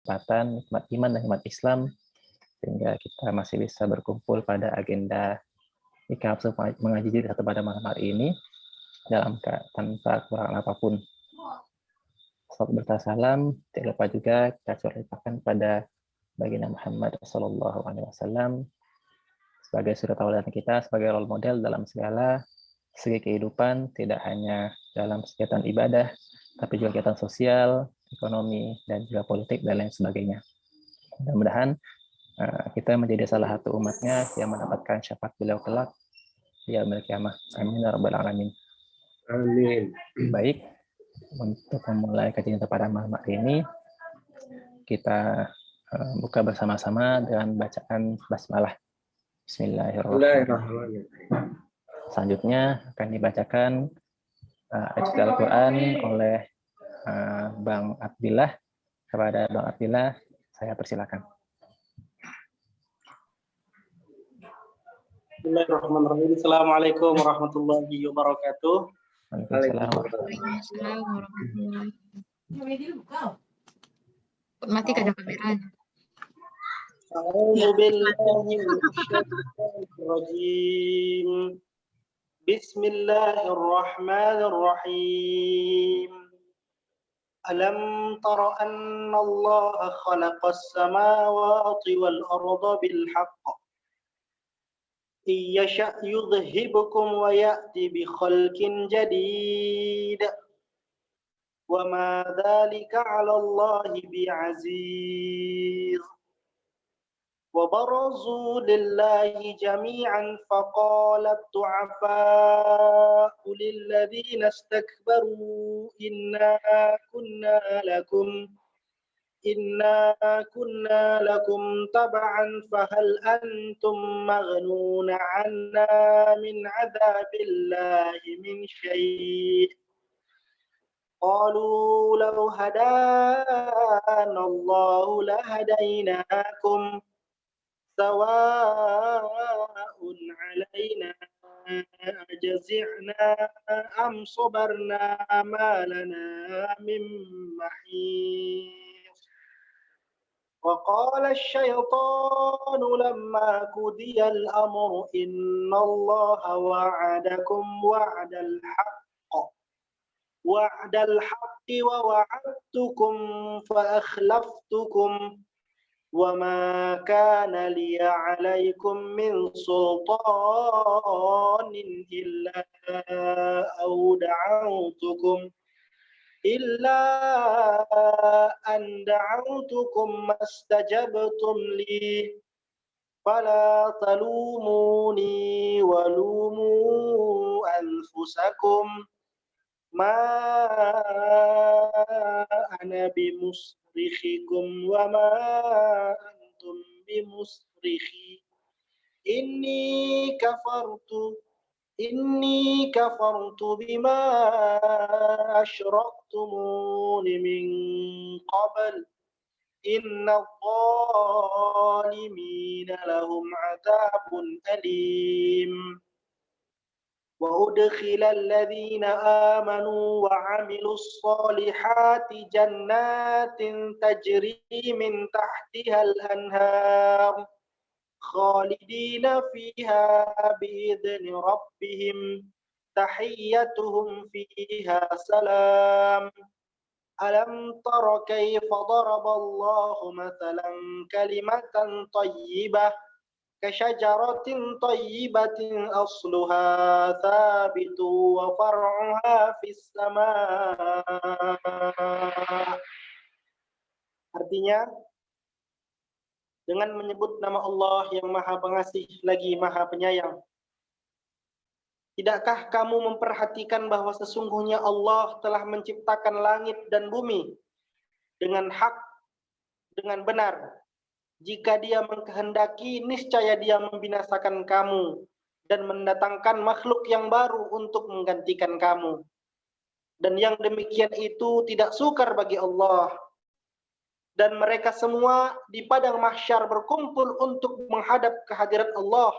kesempatan, nikmat iman dan nikmat Islam, sehingga kita masih bisa berkumpul pada agenda ikaf mengaji diri satu pada malam hari ini tanpa kekurangan apapun. Salawat salam, tidak lupa juga kita curahkan pada baginda Muhammad Sallallahu Alaihi Wasallam sebagai suri tauladan kita, sebagai role model dalam segala segi kehidupan, tidak hanya dalam kegiatan ibadah, tapi juga kegiatan sosial, ekonomi, dan juga politik, dan lain sebagainya. Mudah-mudahan kita menjadi salah satu umatnya yang mendapatkan syafaat beliau kelak di yaumil qiyamah. Amin ya rabbal alamin. Amin. Baik, untuk memulai kajian pada malam hari ini, kita buka bersama-sama dengan bacaan basmalah. Bismillahirrahmanirrahim. Selanjutnya akan dibacakan ayat Al-Quran oleh Bang Abdillah. Kepada Bang Abdillah, saya persilakan. Bismillahirrahmanirrahim. Assalamualaikum warahmatullahi wabarakatuh. Waalaikumsalam. Mati kada kameranya. A'udzu billahi minasyaitonir rajim. Bismillahirrahmanirrahim. Alam tara anna Allah khalaqas samawati wal arda bil haqq. Yasha' yudhhibukum wa ya'ti bi khalqin jadid. Wa ma dzalika 'ala Allah bi'aziz. وبرزوا لله جميعا فقال الضعفاء للذين استكبروا إنا كنا لكم تبعا فهل أنتم مغنون عنا من عذاب الله من شيء قالوا لو هدانا الله لهديناكم سواء علينا أجزعنا أم صبرنا ما لنا من محيص وقال الشيطان لما قضي الأمر إن الله وعدكم وعد الحق ووعدتكم فأخلفتكم وما كان لي عليكم من سلطان إلا أن دعوتكم ما استجبتم لي فلا تلوموني ولوموا أنفسكم ما أنا بمصرخكم وما أنتم بمصرخي إني كفرت بما أشركتمون من قبل إن الظالمين لهم عذاب أليم وأدخل الذين آمنوا وعملوا الصالحات جنات تجري من تحتها الأنهار خالدين فيها بإذن ربهم تحيتهم فيها سلام ألم تر كيف ضرب الله مثلا كلمة طيبة كشجرة طيبة أصلها ثابت وفرعها في السماء. Artinya, dengan menyebut nama Allah yang Maha Pengasih lagi Maha Penyayang, tidakkah kamu memperhatikan bahwa sesungguhnya Allah telah menciptakan langit dan bumi dengan hak, dengan benar? Jika Dia mengkehendaki, niscaya Dia membinasakan kamu dan mendatangkan makhluk yang baru untuk menggantikan kamu. Dan yang demikian itu tidak sukar bagi Allah. Dan mereka semua di padang mahsyar berkumpul untuk menghadap kehadirat Allah.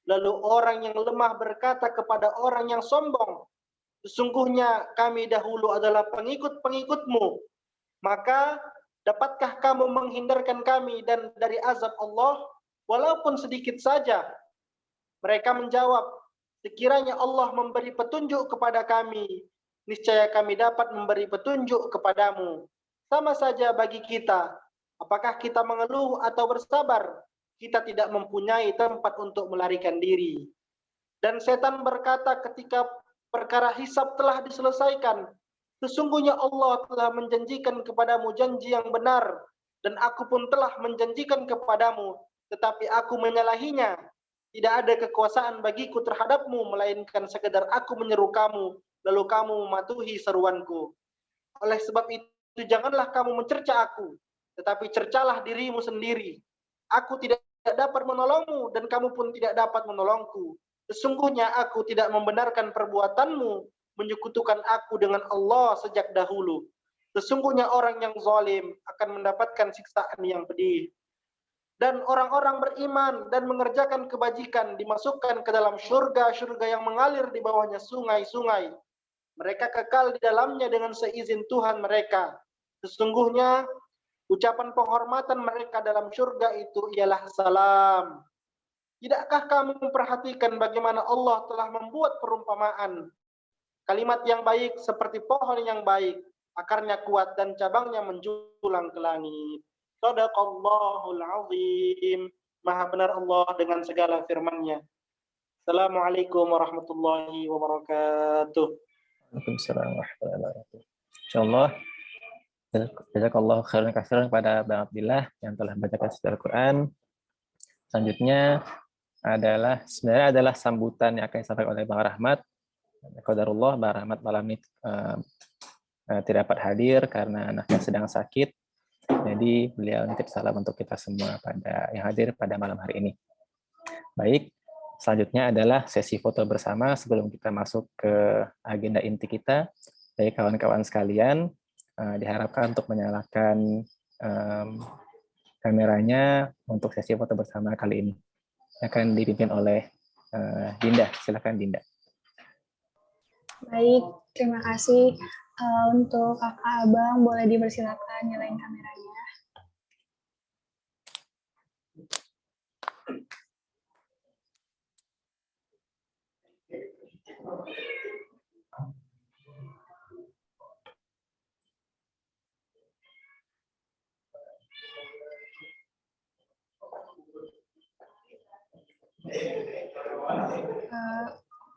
Lalu orang yang lemah berkata kepada orang yang sombong, sesungguhnya kami dahulu adalah pengikut-pengikutmu. Maka dapatkah kamu menghindarkan kami dan dari azab Allah walaupun sedikit saja? Mereka menjawab, sekiranya Allah memberi petunjuk kepada kami, niscaya kami dapat memberi petunjuk kepadamu. Sama saja bagi kita, apakah kita mengeluh atau bersabar? Kita tidak mempunyai tempat untuk melarikan diri. Dan setan berkata ketika perkara hisab telah diselesaikan, sesungguhnya Allah telah menjanjikan kepadamu janji yang benar, dan aku pun telah menjanjikan kepadamu, tetapi aku menyalahinya. Tidak ada kekuasaan bagiku terhadapmu, melainkan sekedar aku menyeru kamu, lalu kamu mematuhi seruanku. Oleh sebab itu, janganlah kamu mencerca aku, tetapi cercalah dirimu sendiri. Aku tidak dapat menolongmu, dan kamu pun tidak dapat menolongku. Sesungguhnya aku tidak membenarkan perbuatanmu, menyekutukan aku dengan Allah sejak dahulu. Sesungguhnya orang yang zalim akan mendapatkan siksaan yang pedih. Dan orang-orang beriman dan mengerjakan kebajikan dimasukkan ke dalam surga-surga yang mengalir di bawahnya sungai-sungai. Mereka kekal di dalamnya dengan seizin Tuhan mereka. Sesungguhnya ucapan penghormatan mereka dalam surga itu ialah salam. Tidakkah kamu memperhatikan bagaimana Allah telah membuat perumpamaan? Kalimat yang baik seperti pohon yang baik, akarnya kuat dan cabangnya menjulang ke langit. Shadaqallahul azim. Maha benar Allah dengan segala firman-Nya. Assalamualaikum warahmatullahi wabarakatuh. Waalaikumsalam warahmatullahi wabarakatuh. Insyaallah, jazakallahu khairan katsiran kepada Bang Abdillah yang telah membacakan surat Al-Quran. Selanjutnya sebenarnya adalah sambutan yang akan disampaikan oleh Bang Rahmat. Qadarullah Bang Rahmat malam ini tidak dapat hadir karena anaknya sedang sakit. Jadi beliau nitip salam untuk kita semua yang hadir pada malam hari ini. Baik, selanjutnya adalah sesi foto bersama sebelum kita masuk ke agenda inti kita. Baik kawan-kawan sekalian, diharapkan untuk menyalakan kameranya untuk sesi foto bersama kali ini. Akan dipimpin oleh Dinda. Silakan Dinda. Baik, terima kasih. Untuk kakak abang, boleh dipersilakan nyalain kameranya.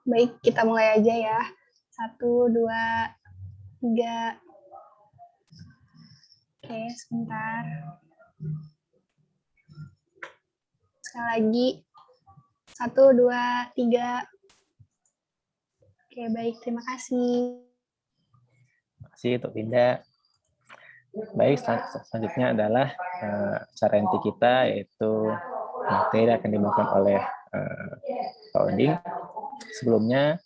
Baik, kita mulai aja ya. 1, 2, 3. Oke, sebentar. Sekali lagi. 1, 2, 3. Oke, baik. Terima kasih. Terima kasih untuk Dinda. Baik, selanjutnya adalah cara inti kita, yaitu materi akan dibawakan oleh Pak Oding. Sebelumnya,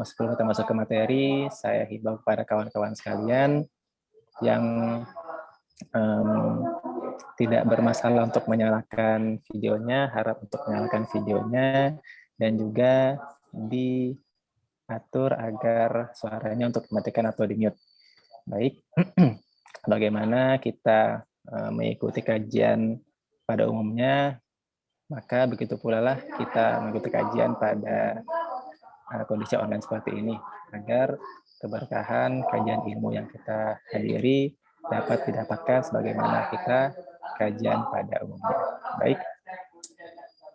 sebelum kita masuk ke materi, saya himbau kepada kawan-kawan sekalian yang tidak bermasalah untuk menyalakan videonya, harap untuk menyalakan videonya, dan juga diatur agar suaranya untuk dimatikan atau di-mute. Baik, bagaimana kita mengikuti kajian pada umumnya, maka begitu pula lah kita mengikuti kajian pada kondisi online seperti ini, agar keberkahan kajian ilmu yang kita hadiri dapat didapatkan sebagaimana kita kajian pada umumnya. Baik,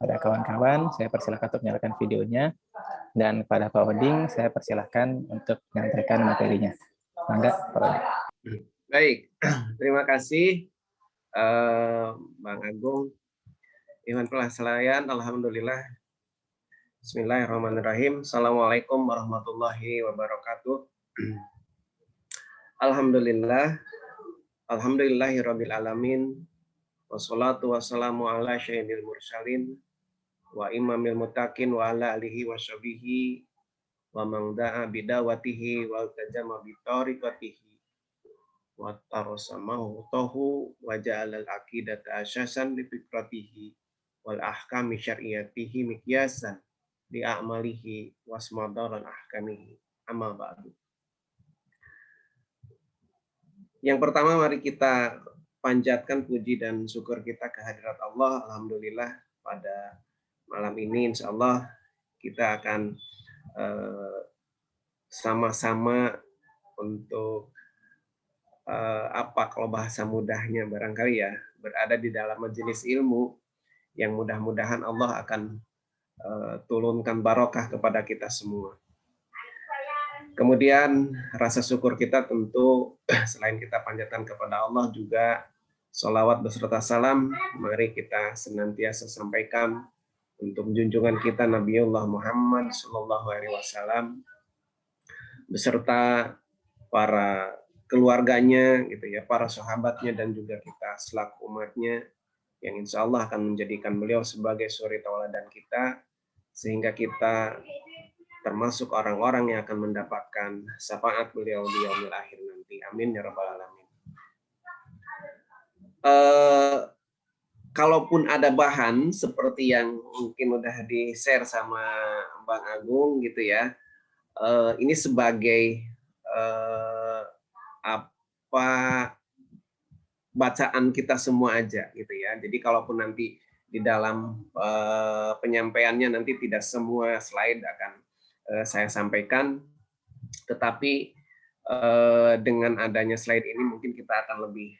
pada kawan-kawan, saya persilakan untuk menyalakan videonya, dan pada Pak Oding, saya persilakan untuk menyampaikan materinya. Mangga, Pak Oding. Baik, terima kasih Bang Agung. Iwan Pelaselayan, alhamdulillah. Bismillahirrahmanirrahim. Assalamualaikum warahmatullahi wabarakatuh. Alhamdulillah. Alhamdulillahirabbil alamin. Wassalatu wassalamu ala sayyidil mursalin wa imamil muttaqin wa ala alihi washabihi wa man da'a bidawatihi wa tajama bi tariqatihi wa tarasamahu tahu wa ja'alal aqidata asyasan li fikratihi wal ahkami syar'iyatihi miqyasan li a'malihi wasmadaran ahkamihi. Amma ba'du. Yang pertama, mari kita panjatkan puji dan syukur kita kehadirat Allah. Alhamdulillah pada malam ini insya Allah kita akan sama-sama untuk kalau bahasa mudahnya barangkali ya, berada di dalam majelis ilmu yang mudah-mudahan Allah akan turunkan barokah kepada kita semua. Kemudian rasa syukur kita tentu selain kita panjatkan kepada Allah juga sholawat beserta salam mari kita senantiasa sampaikan untuk junjungan kita Nabiullah Muhammad SAW beserta para keluarganya gitu ya, para sahabatnya dan juga kita selaku umatnya yang insya Allah akan menjadikan beliau sebagai suri tauladan kita sehingga kita termasuk orang-orang yang akan mendapatkan syafaat beliau di yaumil akhir nanti. Amin ya rabbal alamin. Kalaupun ada bahan seperti yang mungkin udah di-share sama Bang Agung gitu ya, ini sebagai bacaan kita semua aja gitu ya. Jadi kalaupun nanti di dalam penyampaiannya nanti tidak semua slide akan saya sampaikan, tetapi dengan adanya slide ini mungkin kita akan lebih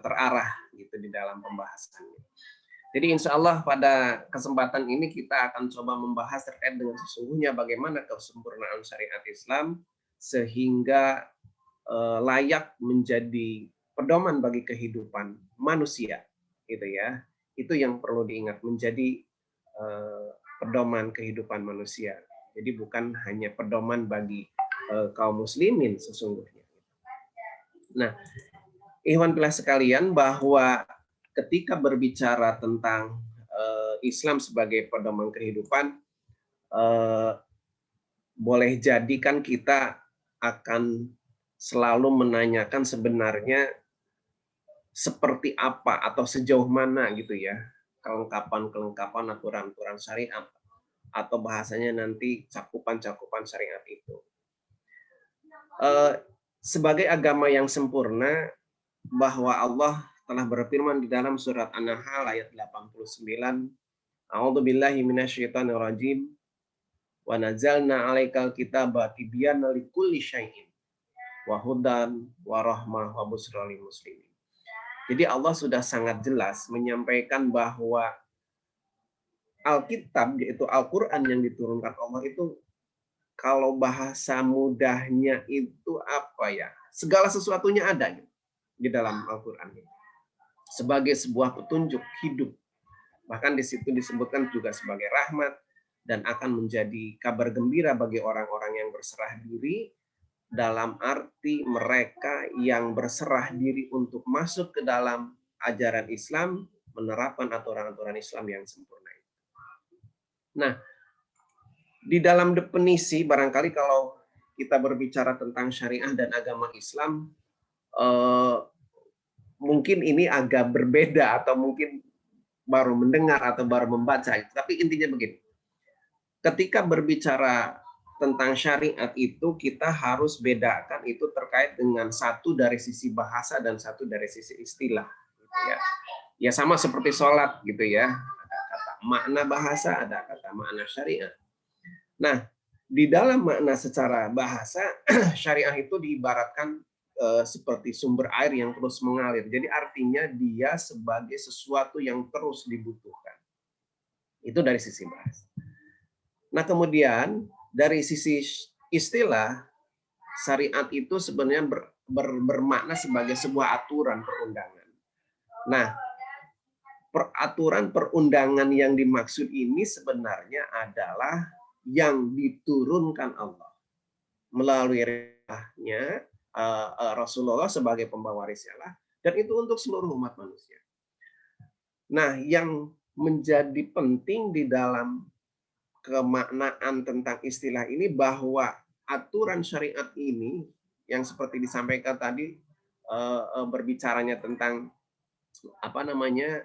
terarah gitu di dalam pembahasannya. Jadi insya Allah pada kesempatan ini kita akan coba membahas terkait dengan sesungguhnya bagaimana kesempurnaan syariat Islam sehingga layak menjadi pedoman bagi kehidupan manusia, gitu ya. Itu yang perlu diingat, menjadi pedoman kehidupan manusia. Jadi bukan hanya pedoman bagi kaum muslimin sesungguhnya. Nah, ikhwan fillah sekalian, bahwa ketika berbicara tentang Islam sebagai pedoman kehidupan, boleh jadi kan kita akan selalu menanyakan sebenarnya seperti apa atau sejauh mana gitu ya kelengkapan aturan-aturan syariat atau bahasanya nanti cakupan-cakupan syariat itu. Sebagai agama yang sempurna, bahwa Allah telah berfirman di dalam surat An-Nahl ayat 89, A'udzubillahi minasyaitonir rajim, wa nazzalna 'alaikal kitaba tibyana likulli syai'in wa hudan wa rahmah wa busra lil muslimin. Jadi Allah sudah sangat jelas menyampaikan bahwa Alkitab yaitu Al-Qur'an yang diturunkan Allah itu kalau bahasa mudahnya itu apa ya? Segala sesuatunya ada di dalam Al-Qur'an sebagai sebuah petunjuk hidup. Bahkan di situ disebutkan juga sebagai rahmat dan akan menjadi kabar gembira bagi orang-orang yang berserah diri, dalam arti mereka yang berserah diri untuk masuk ke dalam ajaran Islam, menerapkan aturan-aturan Islam yang sempurna. Nah, di dalam definisi barangkali kalau kita berbicara tentang syariah dan agama Islam, mungkin ini agak berbeda atau mungkin baru mendengar atau baru membaca. Tapi intinya begini, ketika berbicara tentang syariat itu kita harus bedakan itu terkait dengan satu dari sisi bahasa dan satu dari sisi istilah. Gitu ya. Ya sama seperti sholat gitu ya. Ada kata makna bahasa, ada kata makna syariat. Nah, di dalam makna secara bahasa, syariah itu diibaratkan seperti sumber air yang terus mengalir. Jadi artinya dia sebagai sesuatu yang terus dibutuhkan. Itu dari sisi bahasa. Nah, kemudian dari sisi istilah, syariat itu sebenarnya bermakna sebagai sebuah aturan perundangan. Nah, peraturan perundangan yang dimaksud ini sebenarnya adalah yang diturunkan Allah melalui risalahnya Rasulullah sebagai pembawa risalah, dan itu untuk seluruh umat manusia. Nah, yang menjadi penting di dalam kemaknaan tentang istilah ini bahwa aturan syariat ini yang seperti disampaikan tadi berbicaranya tentang apa namanya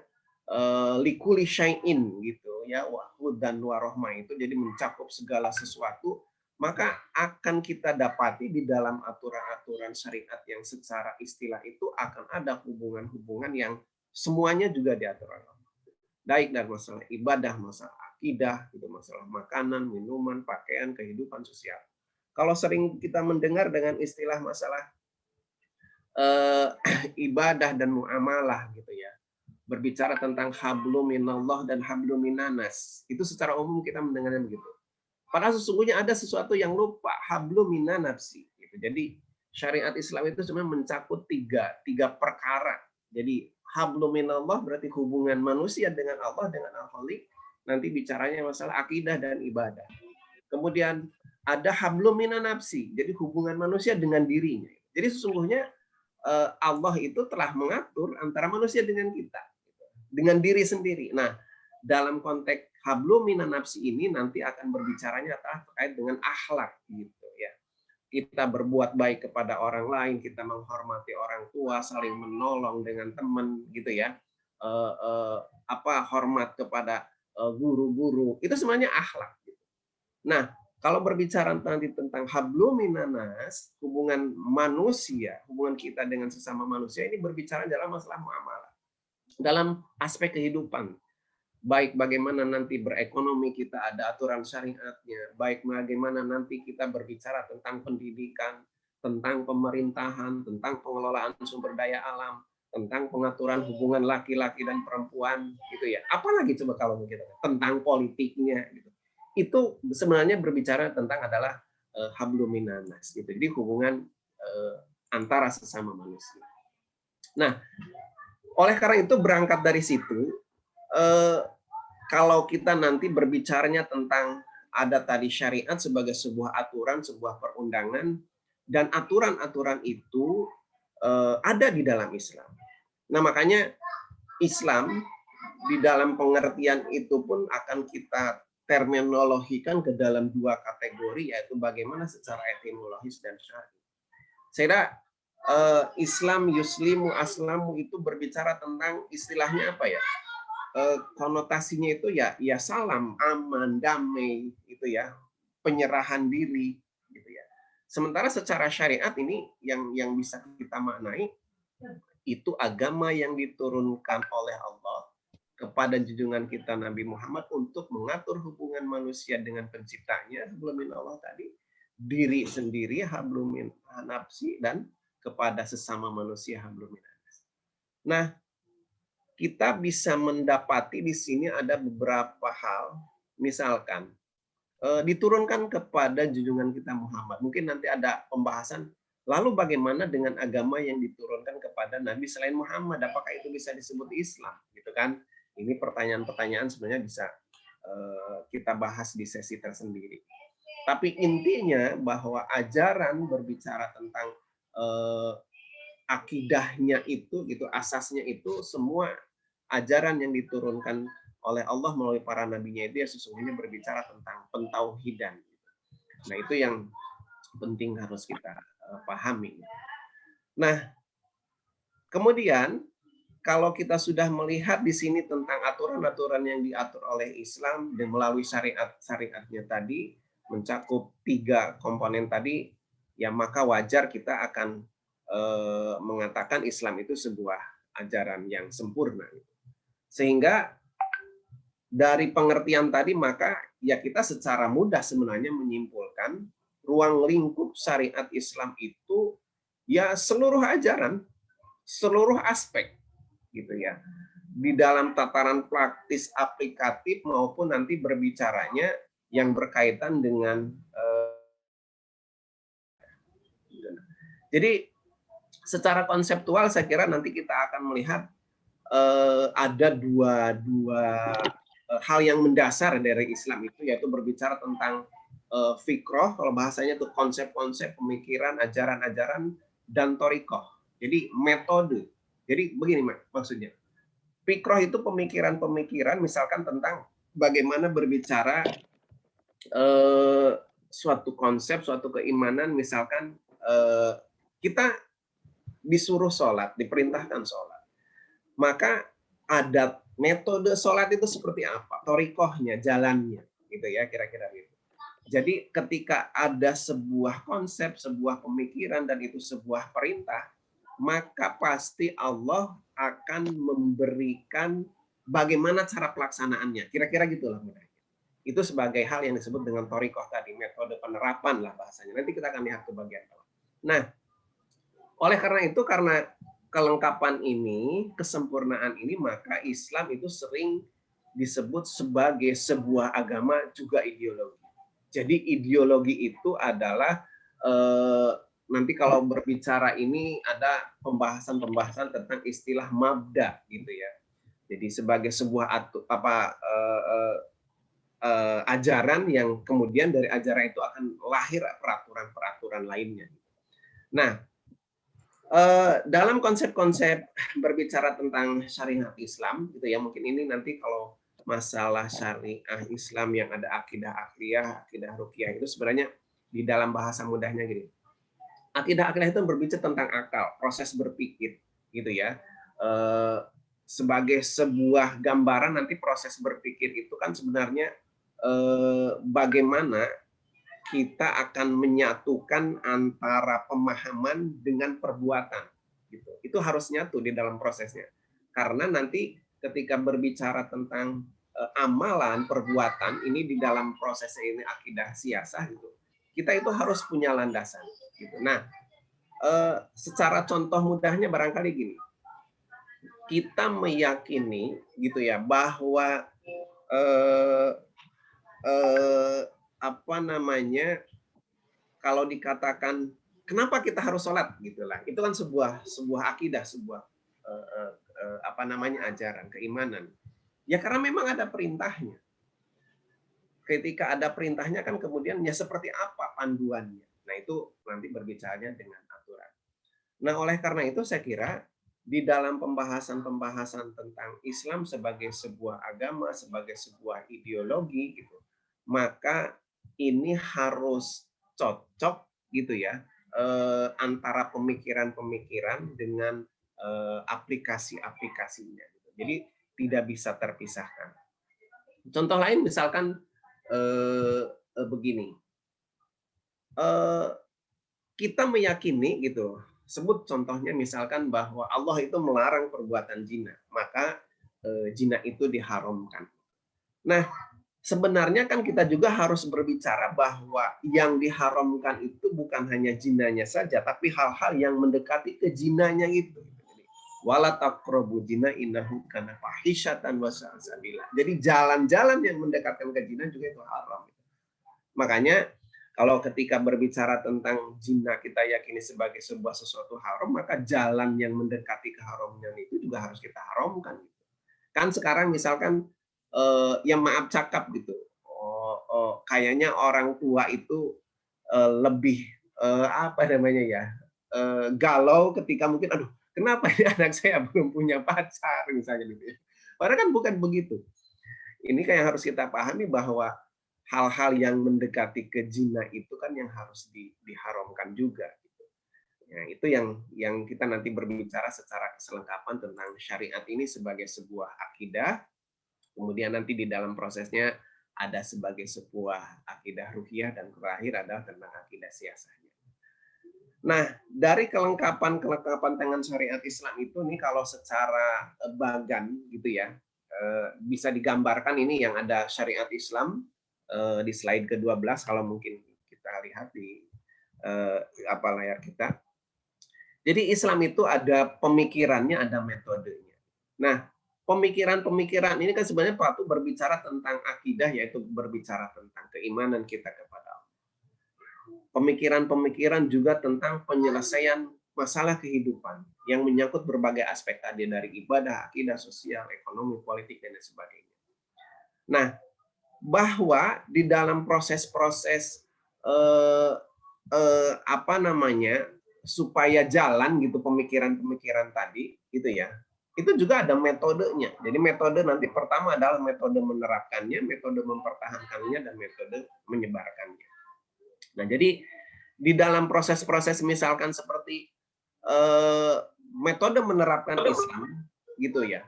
likuli syai'in gitu ya, wahud dan warahmah itu jadi mencakup segala sesuatu, maka akan kita dapati di dalam aturan-aturan syariat yang secara istilah itu akan ada hubungan-hubungan yang semuanya juga diatur oleh Allah. Baik dari masalah ibadah, masalah akidah, itu masalah makanan, minuman, pakaian, kehidupan sosial. Kalau sering kita mendengar dengan istilah masalah ibadah dan muamalah gitu ya, berbicara tentang hablum minallah dan hablum minanas, itu secara umum kita mendengarnya begitu. Padahal sesungguhnya ada sesuatu yang lupa, hablum minan nafsi. Gitu. Jadi syariat Islam itu sebenarnya mencakup tiga perkara. Jadi hablum minallah berarti hubungan manusia dengan Allah, dengan Al-Khaliq. Nanti bicaranya masalah akidah dan ibadah. Kemudian ada hablum minan nafsi, jadi hubungan manusia dengan dirinya. Jadi sesungguhnya Allah itu telah mengatur antara manusia dengan kita, dengan diri sendiri. Nah, dalam konteks hablum minan nafsi ini nanti akan berbicaranya terkait dengan akhlak gitu ya. Kita berbuat baik kepada orang lain, kita menghormati orang tua, saling menolong dengan teman gitu ya. Hormat kepada guru-guru, itu semuanya akhlak gitu. Nah, kalau berbicara nanti tentang hablum minan nas, hubungan manusia, hubungan kita dengan sesama manusia ini berbicara dalam masalah muamalah. Dalam aspek kehidupan, baik bagaimana nanti berekonomi kita ada aturan syariatnya, baik bagaimana nanti kita berbicara tentang pendidikan, tentang pemerintahan, tentang pengelolaan sumber daya alam, tentang pengaturan hubungan laki-laki dan perempuan gitu ya. Apalagi coba kalau kita tentang politiknya gitu. Itu sebenarnya berbicara tentang adalah hablum minan nas gitu. Jadi hubungan antara sesama manusia. Nah, oleh karena itu berangkat dari situ, kalau kita nanti berbicaranya tentang ada tadi syariat sebagai sebuah aturan, sebuah perundangan, dan aturan-aturan itu ada di dalam Islam. Nah, makanya Islam di dalam pengertian itu pun akan kita terminologikan ke dalam dua kategori, yaitu bagaimana secara etimologis dan syar'i. Saya Islam, yuslimu, aslamu itu berbicara tentang istilahnya apa ya? Konotasinya itu ya salam, aman, damai gitu ya, penyerahan diri gitu ya. Sementara secara syariat ini yang bisa kita maknai itu agama yang diturunkan oleh Allah kepada junjungan kita Nabi Muhammad untuk mengatur hubungan manusia dengan penciptanya, hablum minallah tadi, diri sendiri hablum min nafsi, dan kepada sesama manusia hablum minanas. Nah, kita bisa mendapati di sini ada beberapa hal, misalkan diturunkan kepada junjungan kita Muhammad. Mungkin nanti ada pembahasan, lalu bagaimana dengan agama yang diturunkan kepada Nabi selain Muhammad? Apakah itu bisa disebut Islam? Gitu kan? Ini pertanyaan-pertanyaan sebenarnya bisa kita bahas di sesi tersendiri. Tapi intinya bahwa ajaran berbicara tentang akidahnya itu, gitu, asasnya itu semua ajaran yang diturunkan oleh Allah melalui para nabinya itu ya sesungguhnya berbicara tentang pentauhidan. Nah, itu yang penting harus kita pahami. Nah, kemudian kalau kita sudah melihat di sini tentang aturan-aturan yang diatur oleh Islam dan melalui syariatnya tadi mencakup 3 komponen tadi, ya maka wajar kita akan mengatakan Islam itu sebuah ajaran yang sempurna. Sehingga dari pengertian tadi maka ya kita secara mudah sebenarnya menyimpulkan ruang lingkup syariat Islam itu ya seluruh ajaran, seluruh aspek gitu ya. Di dalam tataran praktis aplikatif maupun nanti berbicaranya yang berkaitan dengan jadi secara konseptual saya kira nanti kita akan melihat ada dua hal yang mendasar dari Islam itu, yaitu berbicara tentang fikroh, kalau bahasanya itu konsep-konsep pemikiran, ajaran-ajaran, dan torikoh. Jadi metode. Jadi begini maksudnya. Fikroh itu pemikiran-pemikiran, misalkan tentang bagaimana berbicara suatu konsep, suatu keimanan, misalkan kita disuruh sholat, diperintahkan sholat. Maka adat metode sholat itu seperti apa? Torikohnya, jalannya, gitu ya, kira-kira gitu. Jadi ketika ada sebuah konsep, sebuah pemikiran, dan itu sebuah perintah, maka pasti Allah akan memberikan bagaimana cara pelaksanaannya. Kira-kira gitulah mudahnya. Itu sebagai hal yang disebut dengan thoriqoh tadi, metode penerapan lah bahasanya. Nanti kita akan lihat ke bagian bawah. Nah, oleh karena itu, karena kelengkapan ini, kesempurnaan ini, maka Islam itu sering disebut sebagai sebuah agama juga ideologi. Jadi ideologi itu adalah nanti kalau berbicara ini ada pembahasan-pembahasan tentang istilah mabda gitu ya. Jadi sebagai sebuah ajaran yang kemudian dari ajaran itu akan lahir peraturan-peraturan lainnya. Nah, dalam konsep-konsep berbicara tentang syariat Islam gitu ya, mungkin ini nanti kalau masalah syariah Islam yang ada akidah akliyah, akidah ruqyah, itu sebenarnya di dalam bahasa mudahnya gini. Akidah akliyah itu berbicara tentang akal, proses berpikir gitu ya. Sebagai sebuah gambaran, nanti proses berpikir itu kan sebenarnya bagaimana kita akan menyatukan antara pemahaman dengan perbuatan gitu. Itu harus nyatu di dalam prosesnya. Karena nanti ketika berbicara tentang amalan, perbuatan, ini di dalam prosesnya ini akidah siasah gitu. Kita itu harus punya landasan gitu. Nah, secara contoh mudahnya barangkali gini. Kita meyakini gitu ya bahwa kalau dikatakan kenapa kita harus sholat gitulah, itu kan sebuah akidah, sebuah ajaran, keimanan. Ya karena memang ada perintahnya. Ketika ada perintahnya kan kemudian ya seperti apa panduannya. Nah itu nanti berbicaranya dengan aturan. Nah oleh karena itu saya kira di dalam pembahasan-pembahasan tentang Islam sebagai sebuah agama, sebagai sebuah ideologi gitu, maka ini harus cocok gitu ya antara pemikiran-pemikiran dengan aplikasi-aplikasinya. Jadi tidak bisa terpisahkan. Contoh lain misalkan begini, kita meyakini gitu, sebut contohnya misalkan bahwa Allah itu melarang perbuatan zina, maka zina itu diharamkan. Nah, sebenarnya kan kita juga harus berbicara bahwa yang diharamkan itu bukan hanya zinanya saja, tapi hal-hal yang mendekati ke zinanya itu. Wala taqrabu zina innahu kana fahisyatan wa sa'a sabila. Jadi jalan-jalan yang mendekatkan ke zina juga itu haram. Makanya kalau ketika berbicara tentang zina kita yakini sebagai sebuah sesuatu haram, maka jalan yang mendekati keharamnya itu juga harus kita haramkan. Kan sekarang misalkan yang maaf cakap gitu, kayaknya orang tua itu lebih galau ketika mungkin aduh kenapa ini anak saya belum punya pacar misalnya gitu ya. Padahal kan bukan begitu. Ini kayak harus kita pahami bahwa hal-hal yang mendekati ke zina itu kan yang harus diharamkan juga. Gitu. Ya, itu yang kita nanti berbicara secara keselengkapan tentang syariat ini sebagai sebuah akidah. Kemudian nanti di dalam prosesnya ada sebagai sebuah akidah ruqyah dan terakhir adalah tentang akidah siasahnya. Nah, dari kelengkapan dengan syariat Islam itu nih kalau secara bagan gitu ya, bisa digambarkan ini yang ada syariat Islam di slide ke-12 kalau mungkin kita lihat di layar kita. Jadi Islam itu ada pemikirannya, ada metodenya. Nah, pemikiran-pemikiran ini kan sebenarnya Pak berbicara tentang akidah, yaitu berbicara tentang keimanan kita kepada Allah. Pemikiran-pemikiran juga tentang penyelesaian masalah kehidupan yang menyangkut berbagai aspek tadi dari ibadah, akidah, sosial, ekonomi, politik, dan sebagainya. Nah, bahwa di dalam proses-proses supaya jalan gitu pemikiran-pemikiran tadi gitu ya, itu juga ada metodenya. Jadi metode nanti pertama adalah metode menerapkannya, metode mempertahankannya, dan metode menyebarkannya. Nah, jadi di dalam proses-proses misalkan seperti metode menerapkan Islam gitu ya.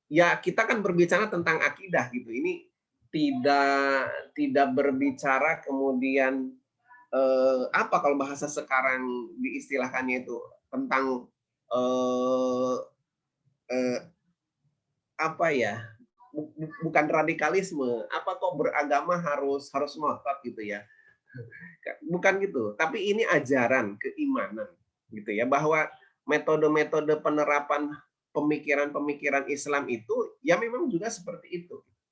Ya, kita kan berbicara tentang akidah gitu. Ini tidak berbicara kemudian apa kalau bahasa sekarang diistilahkannya itu tentang apa ya, bukan radikalisme, apa kok beragama harus ngotot gitu ya, bukan gitu, tapi ini ajaran keimanan gitu ya, bahwa metode-metode penerapan pemikiran-pemikiran Islam itu ya memang juga seperti itu.